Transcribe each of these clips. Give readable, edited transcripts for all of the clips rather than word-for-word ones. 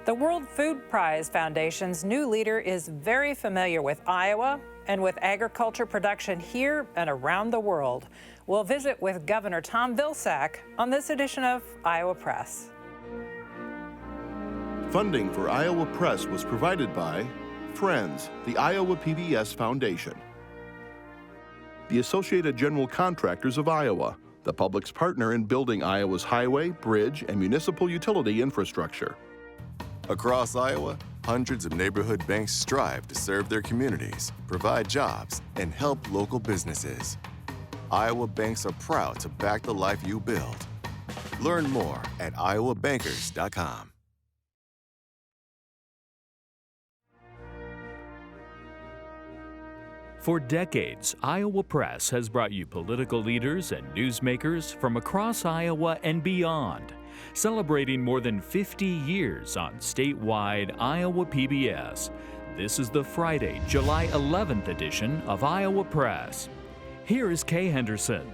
The World Food Prize Foundation's new leader is very familiar with Iowa and with agriculture production here and around the world. We'll visit with Governor Tom Vilsack on this edition of Iowa Press. Funding for Iowa Press was provided by Friends, the Iowa PBS Foundation, the Associated General Contractors of Iowa, the public's partner in building Iowa's highway, bridge, and municipal utility infrastructure. Across Iowa, hundreds of neighborhood banks strive to serve their communities, provide jobs, and help local businesses. Iowa banks are proud to back the life you build. Learn more at iowabankers.com. For decades, Iowa Press has brought you political leaders and newsmakers from across Iowa and beyond, celebrating more than 50 years on statewide Iowa PBS. This is the Friday, July 11th edition of Iowa Press. Here is Kay Henderson.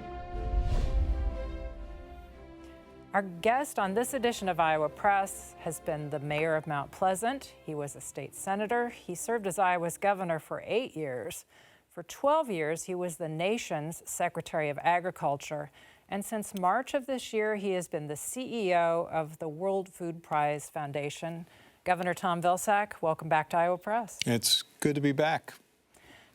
Our guest on this edition of Iowa Press has been the mayor of Mount Pleasant. He was a state senator. He served as Iowa's governor for 8 years. For 12 years, he was the nation's Secretary of Agriculture. And since March of this year, he has been the CEO of the World Food Prize Foundation. Governor Tom Vilsack, welcome back to Iowa Press. It's good to be back.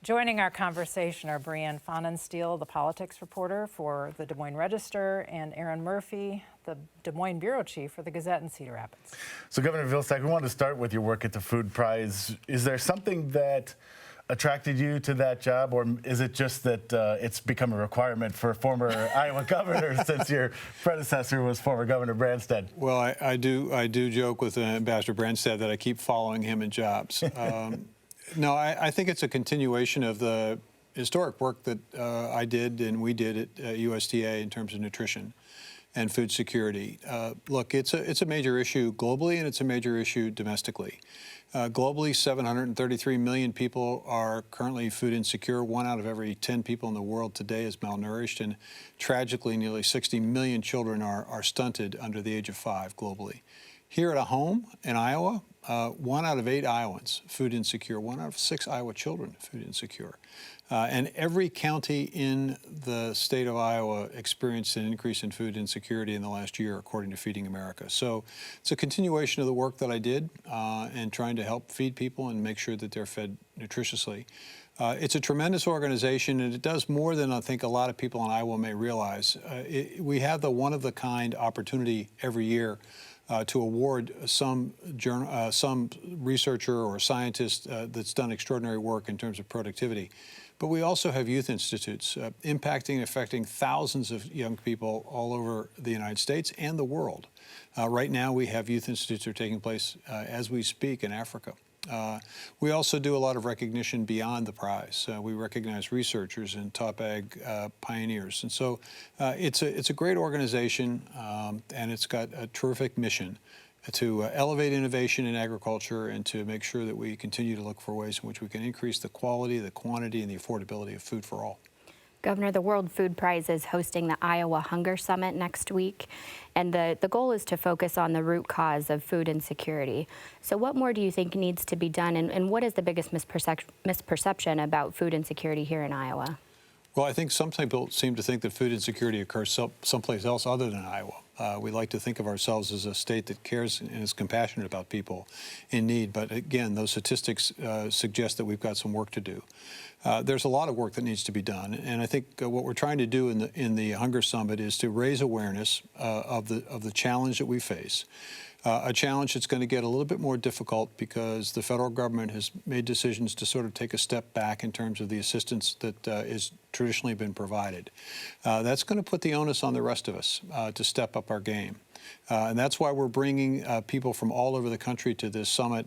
Joining our conversation are Brianne Pfannenstiel, the politics reporter for the Des Moines Register, and Erin Murphy, the Des Moines bureau chief for the Gazette in Cedar Rapids. So Governor Vilsack, we wanted to start with your work at the Food Prize. Is there something that attracted you to that job, or is it just that it's become a requirement for former Iowa governors since your predecessor was former Governor Branstad? Well, I do joke with Ambassador Branstad that I keep following him in jobs. No, I think it's a continuation of the historic work that I did and we did at USDA in terms of nutrition and food security. Look, it's a major issue globally and it's a major issue domestically. Globally, 733 million people are currently food insecure. 1 out of every 10 people in the world today is malnourished, and tragically, nearly 60 million children are stunted under the age of 5 globally. Here at home in Iowa, 1 out of 8 Iowans food insecure. 1 out of 6 Iowa children food insecure. And every county in the state of Iowa experienced an increase in food insecurity in the last year, according to Feeding America. So it's a continuation of the work that I did and trying to help feed people and make sure that they're fed nutritiously. It's a tremendous organization, and it does more than I think a lot of people in Iowa may realize. We have the one-of-the-kind opportunity every year to award some researcher or scientist that's done extraordinary work in terms of productivity. But we also have youth institutes impacting and affecting thousands of young people all over the United States and the world. Right now, we have youth institutes that are taking place as we speak in Africa. We also do a lot of recognition beyond the prize. We recognize researchers and top ag pioneers. And so it's a great organization, and it's got a terrific mission to elevate innovation in agriculture and to make sure that we continue to look for ways in which we can increase the quality, the quantity, and the affordability of food for all. Governor, the World Food Prize is hosting the Iowa Hunger Summit next week, and the goal is to focus on the root cause of food insecurity. So what more do you think needs to be done, and what is the biggest misperception about food insecurity here in Iowa? Well, I think some people seem to think that food insecurity occurs someplace else other than Iowa. We like to think of ourselves as a state that cares and is compassionate about people in need. But again, those statistics suggest that we've got some work to do. There's a lot of work that needs to be done. And I think what we're trying to do in the Hunger Summit is to raise awareness of the challenge that we face. A challenge that's going to get a little bit more difficult because the federal government has made decisions to sort of take a step back in terms of the assistance that is traditionally been provided. That's going to put the onus on the rest of us to step up our game. And that's why we're bringing people from all over the country to this summit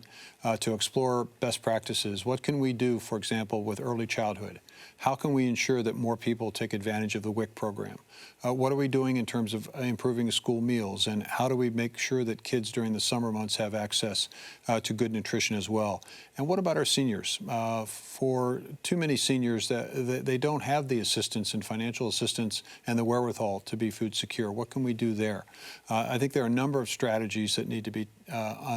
to explore best practices. What can we do, for example, with early childhood? How can we ensure that more people take advantage of the WIC program? What are we doing in terms of improving school meals? And how do we make sure that kids during the summer months have access to good nutrition as well? And what about our seniors? For too many seniors, they don't have the assistance and financial assistance and the wherewithal to be food secure. What can we do there? I think there are a number of strategies that need to be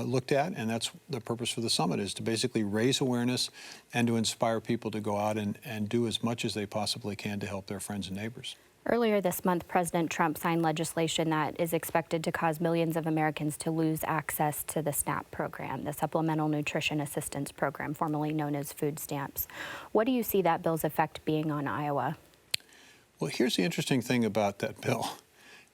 looked at, and that's the purpose for the summit, is to basically raise awareness and to inspire people to go out and do as much as they possibly can to help their friends and neighbors. Earlier this month, President Trump signed legislation that is expected to cause millions of Americans to lose access to the SNAP program, the Supplemental Nutrition Assistance Program, formerly known as food stamps. What do you see that bill's effect being on Iowa? Well, here's the interesting thing about that bill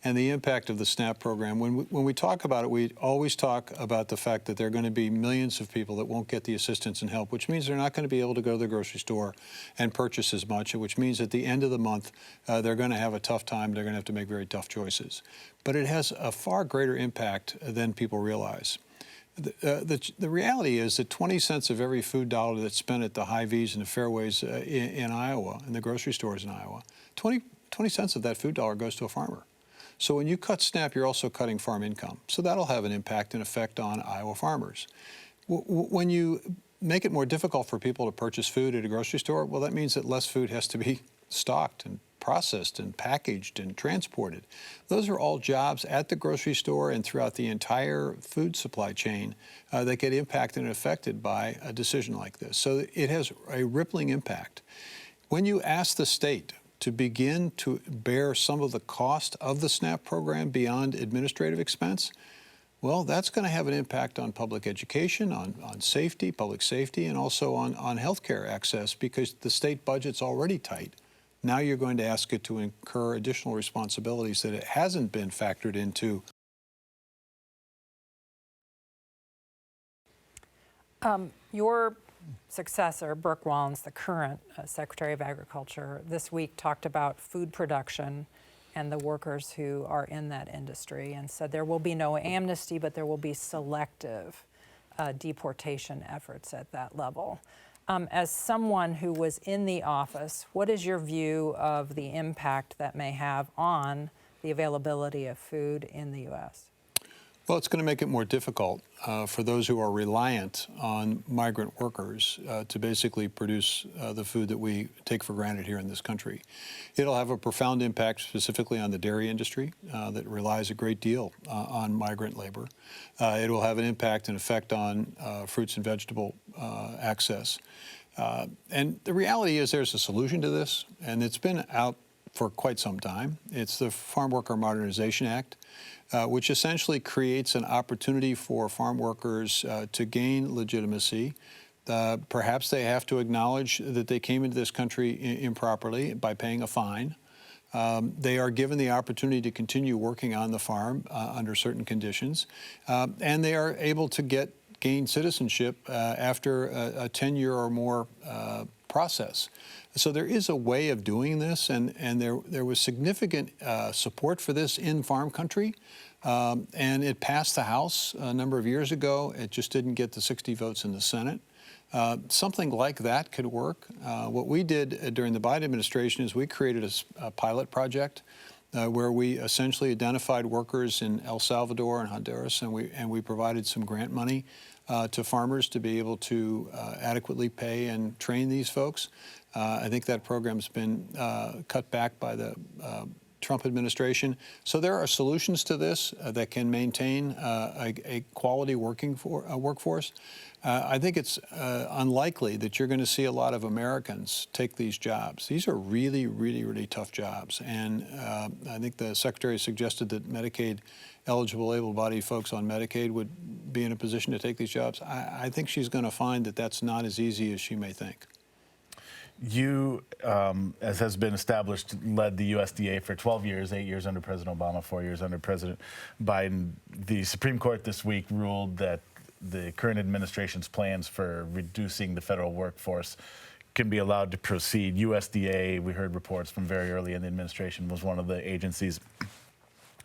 and the impact of the SNAP program. When we talk about it, we always talk about the fact that there are going to be millions of people that won't get the assistance and help, which means they're not going to be able to go to the grocery store and purchase as much, which means at the end of the month, they're going to have a tough time. They're going to have to make very tough choices. But it has a far greater impact than people realize. The reality is that 20 cents of every food dollar that's spent at the Hy-Vees and the Fairways in Iowa, in the grocery stores in Iowa, 20 cents of that food dollar goes to a farmer. So when you cut SNAP, you're also cutting farm income. So that'll have an impact and effect on Iowa farmers. When you make it more difficult for people to purchase food at a grocery store, well, that means that less food has to be stocked and processed and packaged and transported. Those are all jobs at the grocery store and throughout the entire food supply chain that get impacted and affected by a decision like this. So it has a rippling impact. When you ask the state to begin to bear some of the cost of the SNAP program beyond administrative expense, well, that's going to have an impact on public education, on safety, public safety, and also on health care access, because the state budget's already tight. Now you're going to ask it to incur additional responsibilities that it hasn't been factored into. Your successor, Brooke Wallens, the current Secretary of Agriculture, this week talked about food production and the workers who are in that industry, and said there will be no amnesty, but there will be selective deportation efforts at that level. As someone who was in the office, what is your view of the impact that may have on the availability of food in the U.S.? Well, it's going to make it more difficult for those who are reliant on migrant workers to basically produce the food that we take for granted here in this country. It'll have a profound impact specifically on the dairy industry that relies a great deal on migrant labor. It will have an impact and effect on fruits and vegetable access. And the reality is there's a solution to this, and it's been out for quite some time. It's the Farm Worker Modernization Act, which essentially creates an opportunity for farm workers to gain legitimacy. Perhaps they have to acknowledge that they came into this country improperly by paying a fine. They are given the opportunity to continue working on the farm under certain conditions, and they are able to gain citizenship after a 10-year or more process. So there is a way of doing this, and there was significant support for this in farm country, and it passed the House a number of years ago. It just didn't get the 60 votes in the Senate. Something like that could work. What we did during the Biden administration is we created a pilot project where we essentially identified workers in El Salvador and Honduras, and we provided some grant money to farmers to be able to adequately pay and train these folks. I think that program's been cut back by the Trump administration. So there are solutions to this that can maintain a quality workforce. I think it's unlikely that you're going to see a lot of Americans take these jobs. These are really, really, really tough jobs. And I think the Secretary suggested that Medicaid-eligible, able-bodied folks on Medicaid would be in a position to take these jobs. I think she's going to find that that's not as easy as she may think. You, as has been established, led the USDA for 12 years, 8 years under President Obama, 4 years under President Biden. The Supreme Court this week ruled that the current administration's plans for reducing the federal workforce can be allowed to proceed. USDA, we heard reports from very early in the administration, was one of the agencies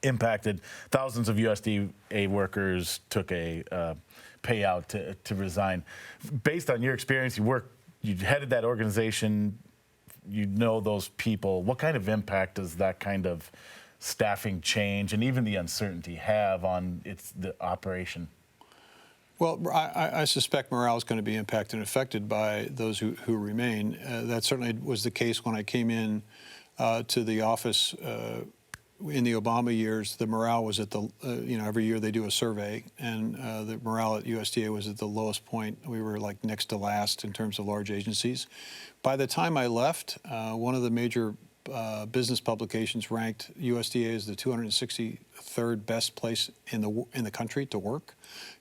impacted. Thousands of USDA workers took a payout to resign. Based on your experience, you headed that organization, you know those people. What kind of impact does that kind of staffing change and even the uncertainty have on the operation? Well, I suspect morale is going to be impacted and affected by those who remain. That certainly was the case when I came in to the office in the Obama years, the morale was at the, every year they do a survey, and the morale at USDA was at the lowest point. We were like next to last in terms of large agencies. By the time I left, one of the major business publications ranked USDA as the 263rd best place in the country to work,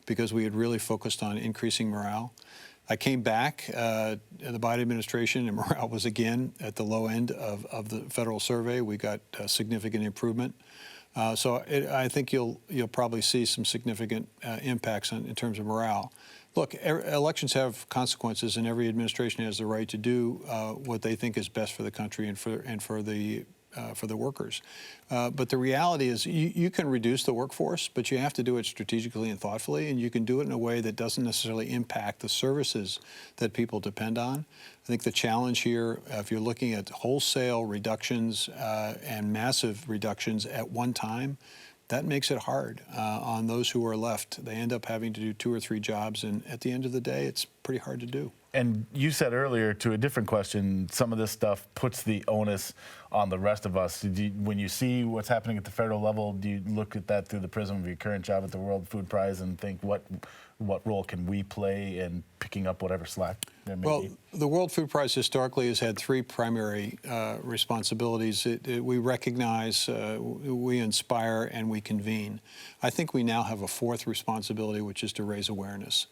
because we had really focused on increasing morale. I came back in the Biden administration, and morale was again at the low end of the federal survey. We got significant improvement. So I think you'll probably see some significant impacts in terms of morale. Look, elections have consequences, and every administration has the right to do what they think is best for the country and for the workers. But the reality is you can reduce the workforce, but you have to do it strategically and thoughtfully, and you can do it in a way that doesn't necessarily impact the services that people depend on. I think the challenge here, if you're looking at wholesale reductions and massive reductions at one time, that makes it hard on those who are left. They end up having to do 2 or 3 jobs, and at the end of the day, it's pretty hard to do. And you said earlier, to a different question, some of this stuff puts the onus on the rest of us. When you see what's happening at the federal level, do you look at that through the prism of your current job at the World Food Prize and think, what role can we play in picking up whatever slack there may be? Well, the World Food Prize historically has had 3 primary responsibilities. We recognize, we inspire, and we convene. I think we now have a 4th responsibility, which is to raise awareness,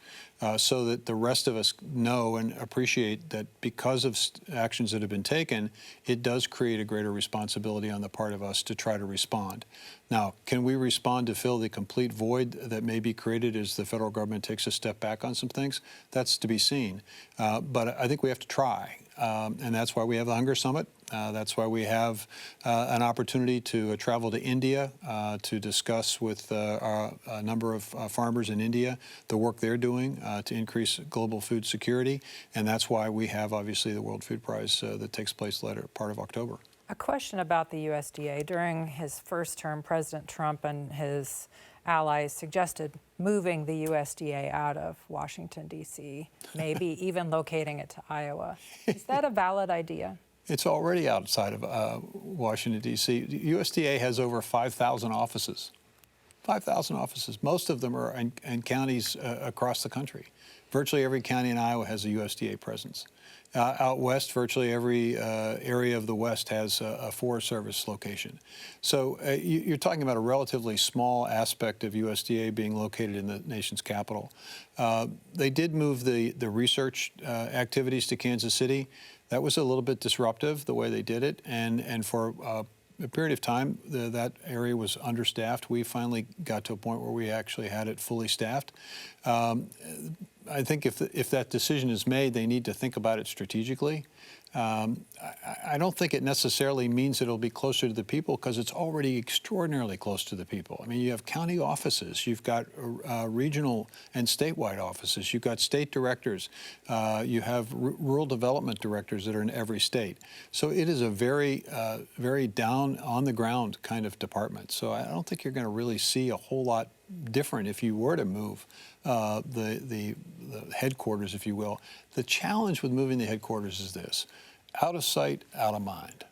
so that the rest of us know and appreciate that because of actions that have been taken, it does create a greater responsibility on the part of us to try to respond. Now, can we respond to fill the complete void that may be created as the federal government takes a step back on some things? That's to be seen. But I think we have to try. And that's why we have the Hunger Summit. That's why we have an opportunity to travel to India to discuss with a number of farmers in India the work they're doing to increase global food security. And that's why we have, obviously, the World Food Prize that takes place later part of October. A question about the USDA. During his first term, President Trump and his allies suggested moving the USDA out of Washington, D.C., maybe even locating it to Iowa. Is that a valid idea? It's already outside of Washington, D.C. The USDA has over 5,000 offices. 5,000 offices. Most of them are in counties across the country. Virtually every county in Iowa has a USDA presence. Out west, virtually every area of the West has a Forest Service location. So you're talking about a relatively small aspect of USDA being located in the nation's capital. They did move the research activities to Kansas City. That was a little bit disruptive, the way they did it, and for a period of time, that area was understaffed. We finally got to a point where we actually had it fully staffed. I think if that decision is made, they need to think about it strategically. I don't think it necessarily means it'll be closer to the people, because it's already extraordinarily close to the people. I mean, you have county offices, you've got regional and statewide offices, you've got state directors, you have rural development directors that are in every state. So it is a very, very down on the ground kind of department. So I don't think you're going to really see a whole lot different if you were to move the headquarters, if you will. The challenge with moving the headquarters is this: out of sight, out of mind.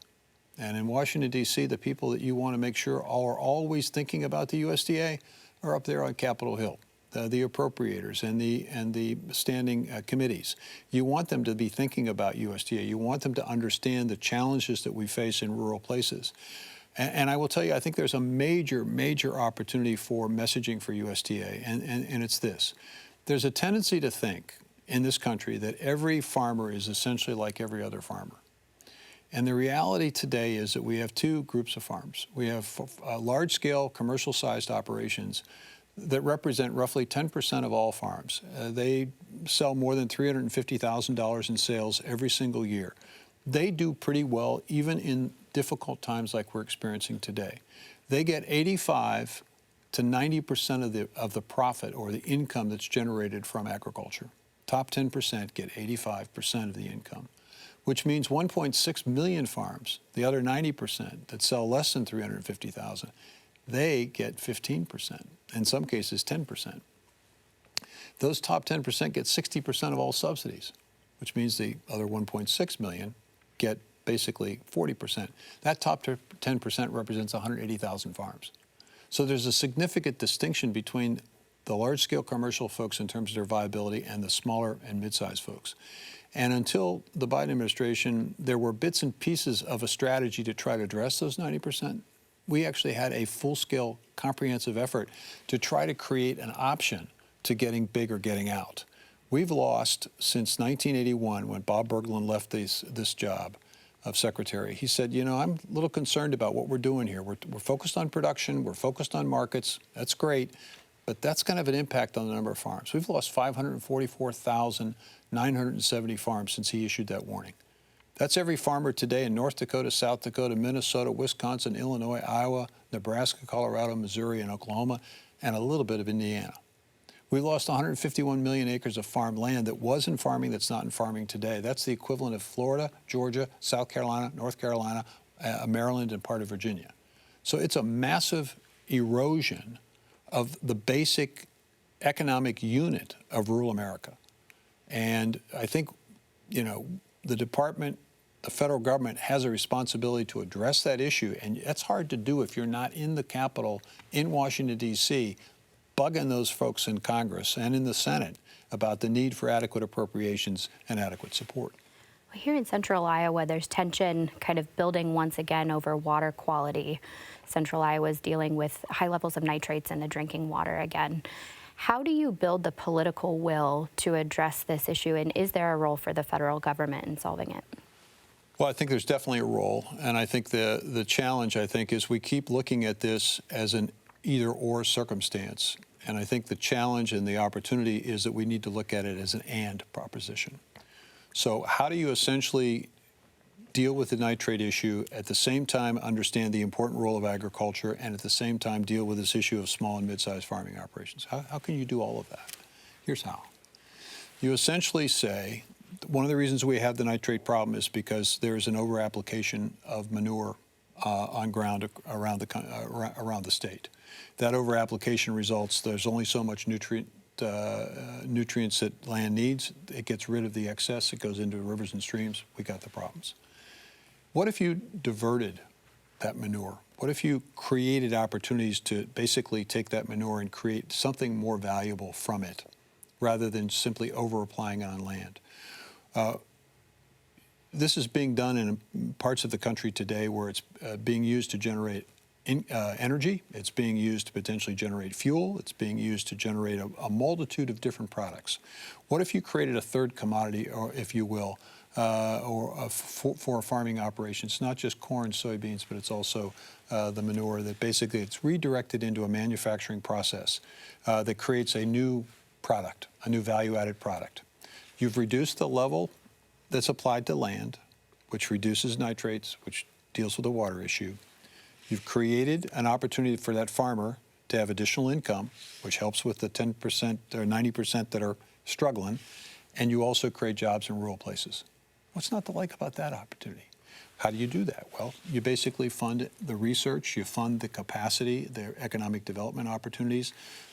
And in Washington, D.C., the people that you want to make sure are always thinking about the USDA are up there on Capitol Hill, the appropriators and the standing committees. You want them to be thinking about USDA. You want them to understand the challenges that we face in rural places. And I will tell you, I think there's a major, major opportunity for messaging for USDA, and it's this. There's a tendency to think in this country that every farmer is essentially like every other farmer. And the reality today is that we have 2 groups of farms. We have large-scale, commercial-sized operations that represent roughly 10% of all farms. They sell more than $350,000 in sales every single year. They do pretty well even in difficult times like we're experiencing today. They get 85 to 90% of the profit or the income that's generated from agriculture. Top 10% get 85% of the income, which means 1.6 million farms, the other 90% that sell less than $350,000, they get 15%, in some cases 10%. Those top 10% get 60% of all subsidies, which means the other 1.6 million get basically 40%. That top 10% represents 180,000 farms. So there's a significant distinction between the large-scale commercial folks in terms of their viability and the smaller and mid-sized folks. And until the Biden administration, there were bits and pieces of a strategy to try to address those 90%. We actually had a full-scale, comprehensive effort to try to create an option to getting big or getting out. We've lost since 1981, when Bob Berglund left this job of secretary. He said, you know, I'm a little concerned about what we're doing here. We're focused on production, we're focused on markets. That's great, but that's going to have an impact on the number of farms. We've lost 544,970 farms since he issued that warning. That's every farmer today in North Dakota, South Dakota, Minnesota, Wisconsin, Illinois, Iowa, Nebraska, Colorado, Missouri, and Oklahoma, and a little bit of Indiana. We lost 151 million acres of farm land that was in farming that's not in farming today. That's the equivalent of Florida, Georgia, South Carolina, North Carolina, Maryland, and part of Virginia. So it's a massive erosion of the basic economic unit of rural America. And I think, you know, the department, the federal government has a responsibility to address that issue. And that's hard to do if you're not in the Capitol, in Washington, D.C., bugging those folks in Congress and in the Senate about the need for adequate appropriations and adequate support. Well, here in central Iowa, there's tension kind of building once again over water quality. Central Iowa is dealing with high levels of nitrates in the drinking water again. How do you build the political will to address this issue, and is there a role for the federal government in solving it? Well, I think there's definitely a role, and I think the challenge, I think, is we keep looking at this as an either-or circumstance. And I think the challenge and the opportunity is that we need to look at it as an and proposition. So how do you essentially deal with the nitrate issue, at the same time understand the important role of agriculture, and at the same time deal with this issue of small and mid-sized farming operations? How can you do all of that? Here's how. You essentially say, one of the reasons we have the nitrate problem is because there's an over-application of manure on ground around the state. That over-application results, there's only so much nutrients that land needs. It gets rid of the excess. It goes into rivers and streams. We got the problems. What if you diverted that manure? What if you created opportunities to basically take that manure and create something more valuable from it, rather than simply over-applying on land? This is being done in parts of the country today where it's being used to generate energy. It's being used to potentially generate fuel. It's being used to generate a multitude of different products. What if you created a third commodity, or if you will, for a farming operation? It's not just corn, soybeans, but it's also the manure that basically it's redirected into a manufacturing process that creates a new product, a new value-added product. You've reduced the level that's applied to land, which reduces nitrates, which deals with the water issue. You've created an opportunity for that farmer to have additional income, which helps with the 10% or 90% that are struggling, and you also create jobs in rural places. What's not to like about that opportunity? How do you do that? Well, you basically fund the research, you fund the capacity, the economic development opportunities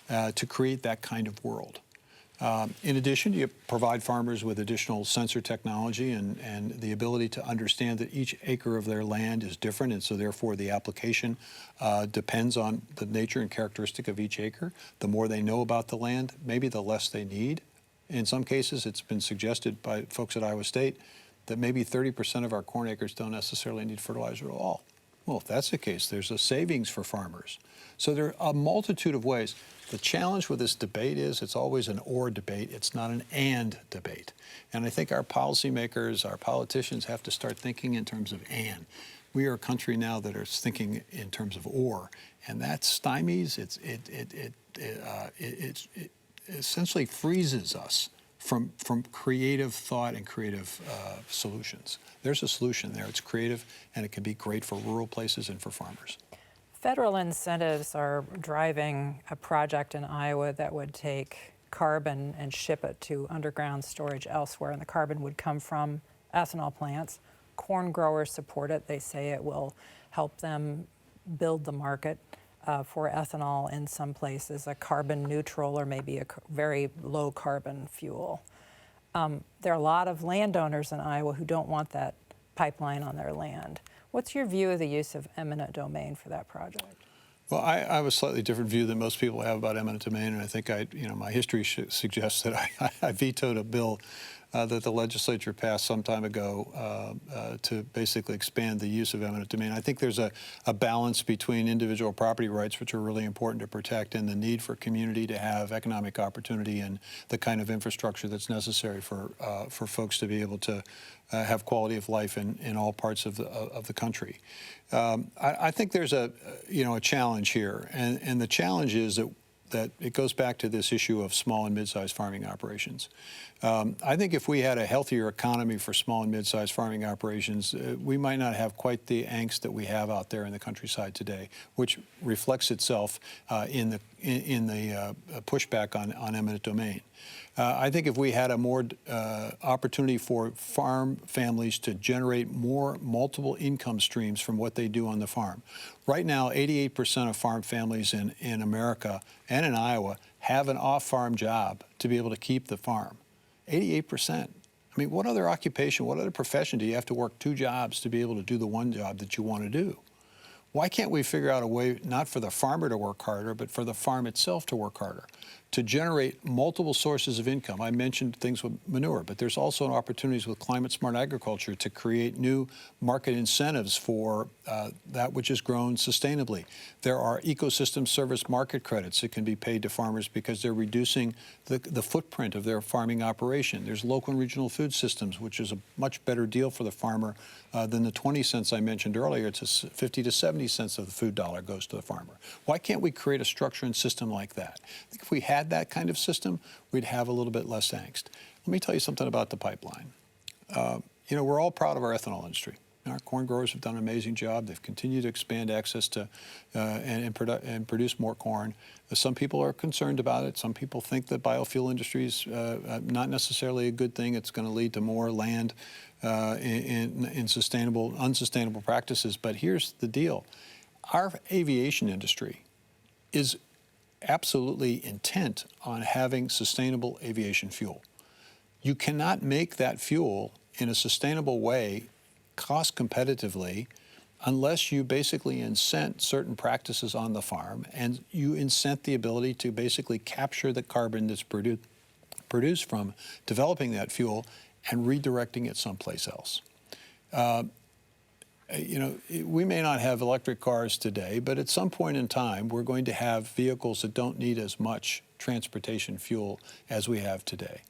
to create that kind of world. In addition, you provide farmers with additional sensor technology and the ability to understand that each acre of their land is different, and so therefore the application depends on the nature and characteristic of each acre. The more they know about the land, maybe the less they need. In some cases, it's been suggested by folks at Iowa State that maybe 30% of our corn acres don't necessarily need fertilizer at all. Well, if that's the case, there's a savings for farmers. So there are a multitude of ways. The challenge with this debate is it's always an or debate. It's not an and debate. And I think our policymakers, our politicians have to start thinking in terms of and. We are a country now that are thinking in terms of or, and that stymies, it essentially freezes us from creative thought and creative solutions. There's a solution there. It's creative, and it can be great for rural places and for farmers. Federal incentives are driving a project in Iowa that would take carbon and ship it to underground storage elsewhere, and the carbon would come from ethanol plants. Corn growers support it. They say it will help them build the market for ethanol in some places, a carbon neutral or maybe a very low carbon fuel. There are a lot of landowners in Iowa who don't want that pipeline on their land. What's your view of the use of eminent domain for that project? Well, I have a slightly different view than most people have about eminent domain, and I think my history suggests that I vetoed a bill that the legislature passed some time ago to basically expand the use of eminent domain. I think there's a balance between individual property rights, which are really important to protect, and the need for community to have economic opportunity and the kind of infrastructure that's necessary for folks to be able to have quality of life in all parts of the country. I think there's a challenge here, and the challenge is that it goes back to this issue of small and mid-sized farming operations. I think if we had a healthier economy for small and mid-sized farming operations, we might not have quite the angst that we have out there in the countryside today, which reflects itself in the pushback on eminent domain. I think if we had a more opportunity for farm families to generate more multiple income streams from what they do on the farm. Right now, 88% of farm families in America and in Iowa have an off-farm job to be able to keep the farm. 88%. I mean, what other occupation, what other profession do you have to work 2 jobs to be able to do the one job that you want to do? Why can't we figure out a way not for the farmer to work harder, but for the farm itself to work harder, to generate multiple sources of income? I mentioned things with manure, but there's also opportunities with climate-smart agriculture to create new market incentives for that which is grown sustainably. There are ecosystem service market credits that can be paid to farmers because they're reducing the footprint of their farming operation. There's local and regional food systems, which is a much better deal for the farmer than the 20 cents I mentioned earlier. It's 50 to 70 cents of the food dollar goes to the farmer. Why can't we create a structure and system like that? I think if we had that kind of system, we'd have a little bit less angst. Let me tell you something about the pipeline. We're all proud of our ethanol industry. Our corn growers have done an amazing job. They've continued to expand access to and produce more corn. Some people are concerned about it. Some people think that biofuel industry is not necessarily a good thing. It's going to lead to more land in unsustainable practices. But here's the deal. Our aviation industry is absolutely intent on having sustainable aviation fuel. You cannot make that fuel in a sustainable way cost competitively unless you basically incent certain practices on the farm and you incent the ability to basically capture the carbon that's produced from developing that fuel and redirecting it someplace else. We may not have electric cars today, but at some point in time, we're going to have vehicles that don't need as much transportation fuel as we have today.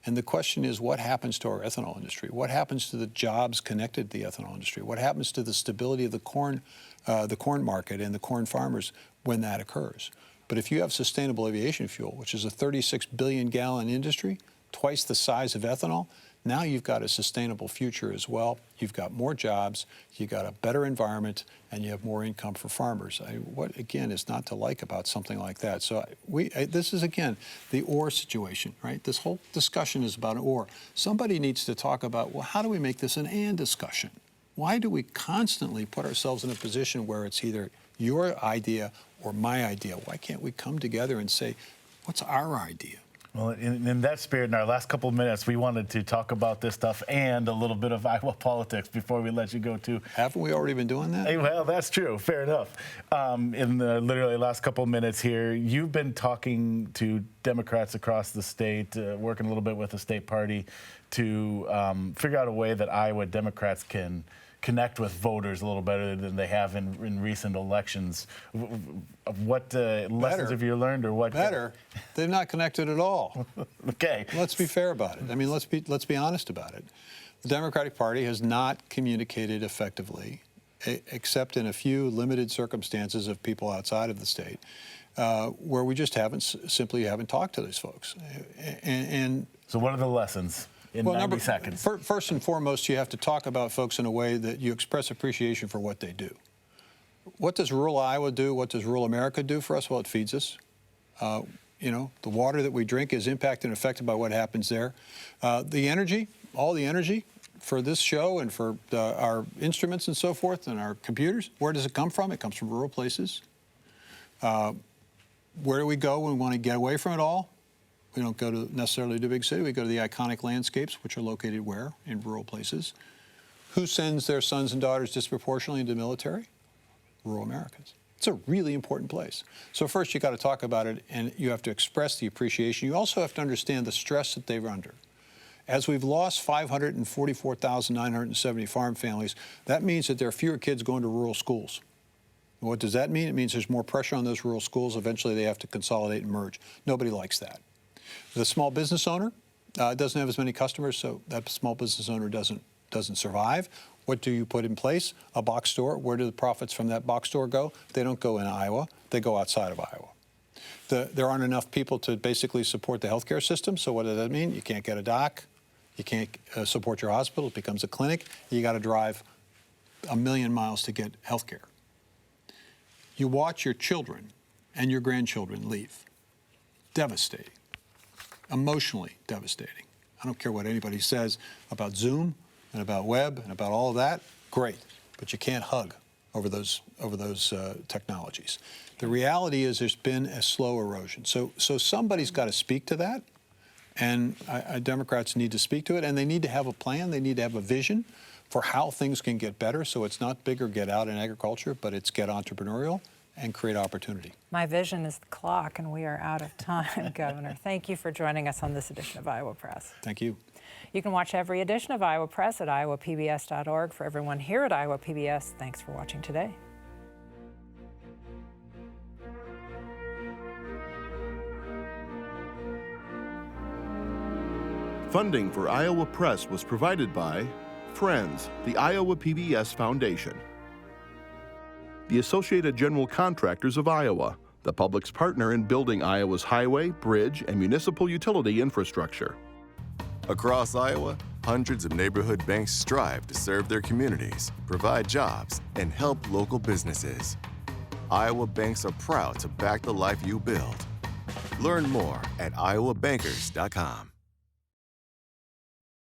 And the question is, what happens to our ethanol industry? What happens to the jobs connected to the ethanol industry? What happens to the stability of the corn market and the corn farmers when that occurs? But if you have sustainable aviation fuel, which is a 36 billion gallon industry, twice the size of ethanol, now you've got a sustainable future as well. You've got more jobs, you've got a better environment, and you have more income for farmers. What, again, is not to like about something like that? So this is, again, the or situation, right? This whole discussion is about an or. Somebody needs to talk about, well, how do we make this an and discussion? Why do we constantly put ourselves in a position where it's either your idea or my idea? Why can't we come together and say, what's our idea? Well, in that spirit, in our last couple of minutes, we wanted to talk about this stuff and a little bit of Iowa politics before we let you go too. Haven't we already been doing that? Hey, well, that's true. Fair enough. In the literally last couple of minutes here, you've been talking to Democrats across the state, working a little bit with the state party to figure out a way that Iowa Democrats can connect with voters a little better than they have in recent elections. What lessons have you learned, or what? Better. They've not connected at all. Okay. Let's be fair about it. I mean, let's be honest about it. The Democratic Party has not communicated effectively, except in a few limited circumstances of people outside of the state, where we just simply haven't talked to these folks. And so, what are the lessons? In 90 seconds. First and foremost, you have to talk about folks in a way that you express appreciation for what they do. What does rural Iowa do? What does rural America do for us? Well, it feeds us. The water that we drink is impacted and affected by what happens there. The energy, all the energy for this show and for our instruments and so forth and our computers, where does it come from? It comes from rural places. Where do we go when we want to get away from it all? We don't go necessarily to a big city. We go to the iconic landscapes, which are located where? In rural places. Who sends their sons and daughters disproportionately into the military? Rural Americans. It's a really important place. So first you got to talk about it, and you have to express the appreciation. You also have to understand the stress that they're under. As we've lost 544,970 farm families, that means that there are fewer kids going to rural schools. What does that mean? It means there's more pressure on those rural schools. Eventually they have to consolidate and merge. Nobody likes that. The small business owner doesn't have as many customers, so that small business owner doesn't survive. What do you put in place? A box store. Where do the profits from that box store go? They don't go in Iowa. They go outside of Iowa. There aren't enough people to basically support the healthcare system, so what does that mean? You can't get a doc. You can't support your hospital. It becomes a clinic. You got to drive 1,000,000 miles to get healthcare. You watch your children and your grandchildren leave. Devastating. Emotionally devastating. I don't care what anybody says about Zoom and about web and about all of that. Great, but you can't hug over those technologies. The reality is there's been a slow erosion. So somebody's got to speak to that, and Democrats need to speak to it, and they need to have a plan. They need to have a vision for how things can get better. So it's not big or get out in agriculture, but it's get entrepreneurial and create opportunity. My vision is the clock, and we are out of time, Governor. Thank you for joining us on this edition of Iowa Press. Thank you. You can watch every edition of Iowa Press at iowapbs.org. For everyone here at Iowa PBS, thanks for watching today. Funding for Iowa Press was provided by Friends, the Iowa PBS Foundation, the Associated General Contractors of Iowa, the public's partner in building Iowa's highway, bridge, and municipal utility infrastructure. Across Iowa, hundreds of neighborhood banks strive to serve their communities, provide jobs, and help local businesses. Iowa banks are proud to back the life you build. Learn more at iowabankers.com.